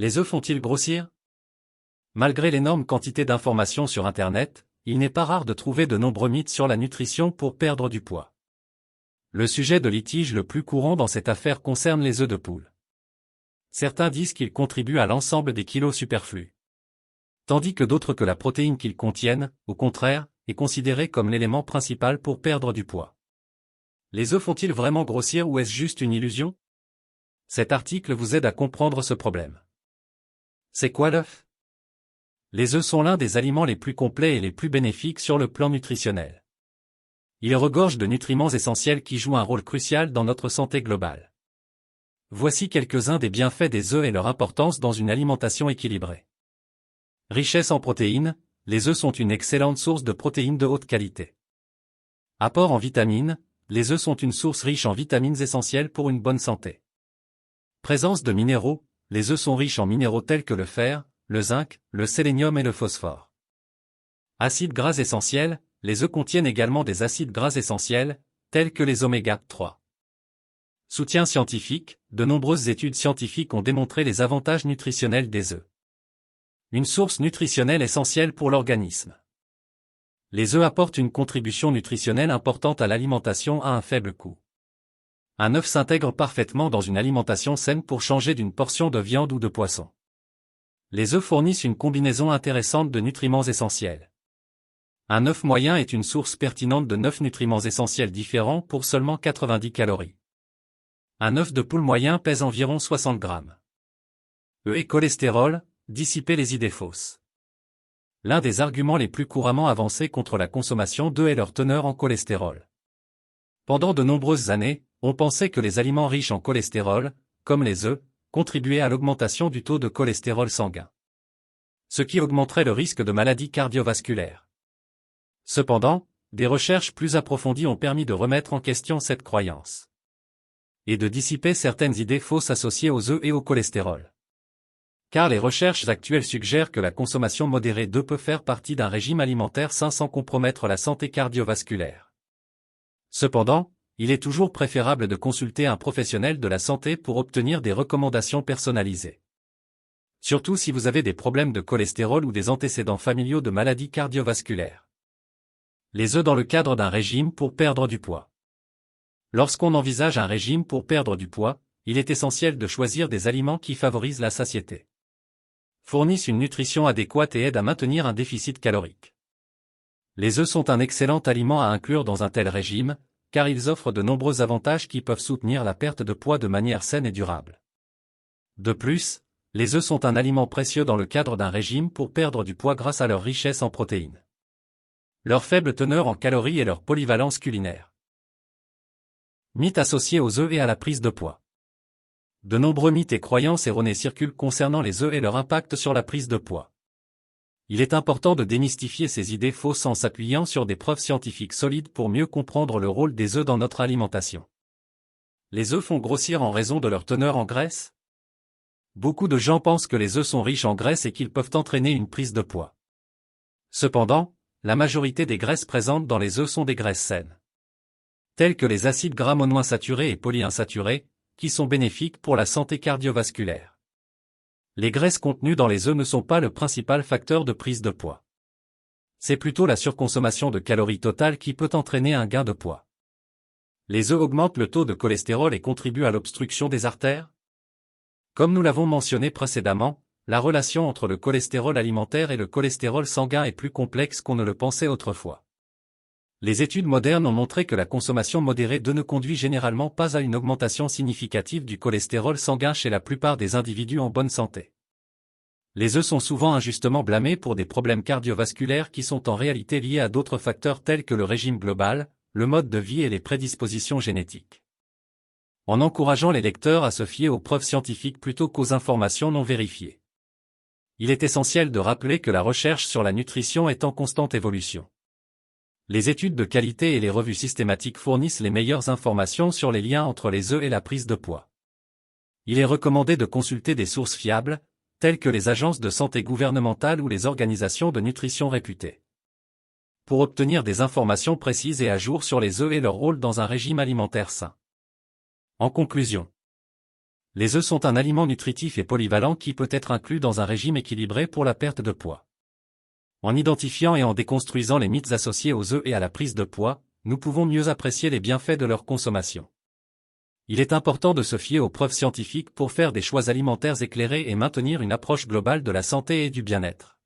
Les œufs font-ils grossir? Malgré l'énorme quantité d'informations sur Internet, il n'est pas rare de trouver de nombreux mythes sur la nutrition pour perdre du poids. Le sujet de litige le plus courant dans cette affaire concerne les œufs de poule. Certains disent qu'ils contribuent à l'ensemble des kilos superflus. Tandis que d'autres que la protéine qu'ils contiennent, au contraire, est considérée comme l'élément principal pour perdre du poids. Les œufs font-ils vraiment grossir ou est-ce juste une illusion? Cet article vous aide à comprendre ce problème. C'est quoi l'œuf? Les œufs sont l'un des aliments les plus complets et les plus bénéfiques sur le plan nutritionnel. Ils regorgent de nutriments essentiels qui jouent un rôle crucial dans notre santé globale. Voici quelques-uns des bienfaits des œufs et leur importance dans une alimentation équilibrée. Richesse en protéines, les œufs sont une excellente source de protéines de haute qualité. Apport en vitamines, les œufs sont une source riche en vitamines essentielles pour une bonne santé. Présence de minéraux, les œufs sont riches en minéraux tels que le fer, le zinc, le sélénium et le phosphore. Acides gras essentiels, les œufs contiennent également des acides gras essentiels, tels que les oméga 3. Soutien scientifique, de nombreuses études scientifiques ont démontré les avantages nutritionnels des œufs. Une source nutritionnelle essentielle pour l'organisme. Les œufs apportent une contribution nutritionnelle importante à l'alimentation à un faible coût. Un œuf s'intègre parfaitement dans une alimentation saine pour changer d'une portion de viande ou de poisson. Les œufs fournissent une combinaison intéressante de nutriments essentiels. Un œuf moyen est une source pertinente de 9 nutriments essentiels différents pour seulement 90 calories. Un œuf de poule moyen pèse environ 60 grammes. œufs et cholestérol, dissiper les idées fausses. L'un des arguments les plus couramment avancés contre la consommation d'œufs est leur teneur en cholestérol. Pendant de nombreuses années, on pensait que les aliments riches en cholestérol, comme les œufs, contribuaient à l'augmentation du taux de cholestérol sanguin. Ce qui augmenterait le risque de maladies cardiovasculaires. Cependant, des recherches plus approfondies ont permis de remettre en question cette croyance. Et de dissiper certaines idées fausses associées aux œufs et au cholestérol. Car les recherches actuelles suggèrent que la consommation modérée d'œufs peut faire partie d'un régime alimentaire sain sans compromettre la santé cardiovasculaire. Cependant, il est toujours préférable de consulter un professionnel de la santé pour obtenir des recommandations personnalisées. Surtout si vous avez des problèmes de cholestérol ou des antécédents familiaux de maladies cardiovasculaires. Les œufs dans le cadre d'un régime pour perdre du poids. Lorsqu'on envisage un régime pour perdre du poids, il est essentiel de choisir des aliments qui favorisent la satiété. Fournissent une nutrition adéquate et aident à maintenir un déficit calorique. Les œufs sont un excellent aliment à inclure dans un tel régime, car ils offrent de nombreux avantages qui peuvent soutenir la perte de poids de manière saine et durable. De plus, les œufs sont un aliment précieux dans le cadre d'un régime pour perdre du poids grâce à leur richesse en protéines. Leur faible teneur en calories et leur polyvalence culinaire. Mythes associés aux œufs et à la prise de poids. De nombreux mythes et croyances erronées circulent concernant les œufs et leur impact sur la prise de poids. Il est important de démystifier ces idées fausses en s'appuyant sur des preuves scientifiques solides pour mieux comprendre le rôle des œufs dans notre alimentation. Les œufs font grossir en raison de leur teneur en graisse? Beaucoup de gens pensent que les œufs sont riches en graisse et qu'ils peuvent entraîner une prise de poids. Cependant, la majorité des graisses présentes dans les œufs sont des graisses saines. Telles que les acides gras monoinsaturés et polyinsaturés, qui sont bénéfiques pour la santé cardiovasculaire. Les graisses contenues dans les œufs ne sont pas le principal facteur de prise de poids. C'est plutôt la surconsommation de calories totale qui peut entraîner un gain de poids. Les œufs augmentent le taux de cholestérol et contribuent à l'obstruction des artères? Comme nous l'avons mentionné précédemment, la relation entre le cholestérol alimentaire et le cholestérol sanguin est plus complexe qu'on ne le pensait autrefois. Les études modernes ont montré que la consommation modérée d'œufs ne conduit généralement pas à une augmentation significative du cholestérol sanguin chez la plupart des individus en bonne santé. Les œufs sont souvent injustement blâmés pour des problèmes cardiovasculaires qui sont en réalité liés à d'autres facteurs tels que le régime global, le mode de vie et les prédispositions génétiques. En encourageant les lecteurs à se fier aux preuves scientifiques plutôt qu'aux informations non vérifiées. Il est essentiel de rappeler que la recherche sur la nutrition est en constante évolution. Les études de qualité et les revues systématiques fournissent les meilleures informations sur les liens entre les œufs et la prise de poids. Il est recommandé de consulter des sources fiables, telles que les agences de santé gouvernementales ou les organisations de nutrition réputées, pour obtenir des informations précises et à jour sur les œufs et leur rôle dans un régime alimentaire sain. En conclusion, Les œufs sont un aliment nutritif et polyvalent qui peut être inclus dans un régime équilibré pour la perte de poids. En identifiant et en déconstruisant les mythes associés aux œufs et à la prise de poids, nous pouvons mieux apprécier les bienfaits de leur consommation. Il est important de se fier aux preuves scientifiques pour faire des choix alimentaires éclairés et maintenir une approche globale de la santé et du bien-être.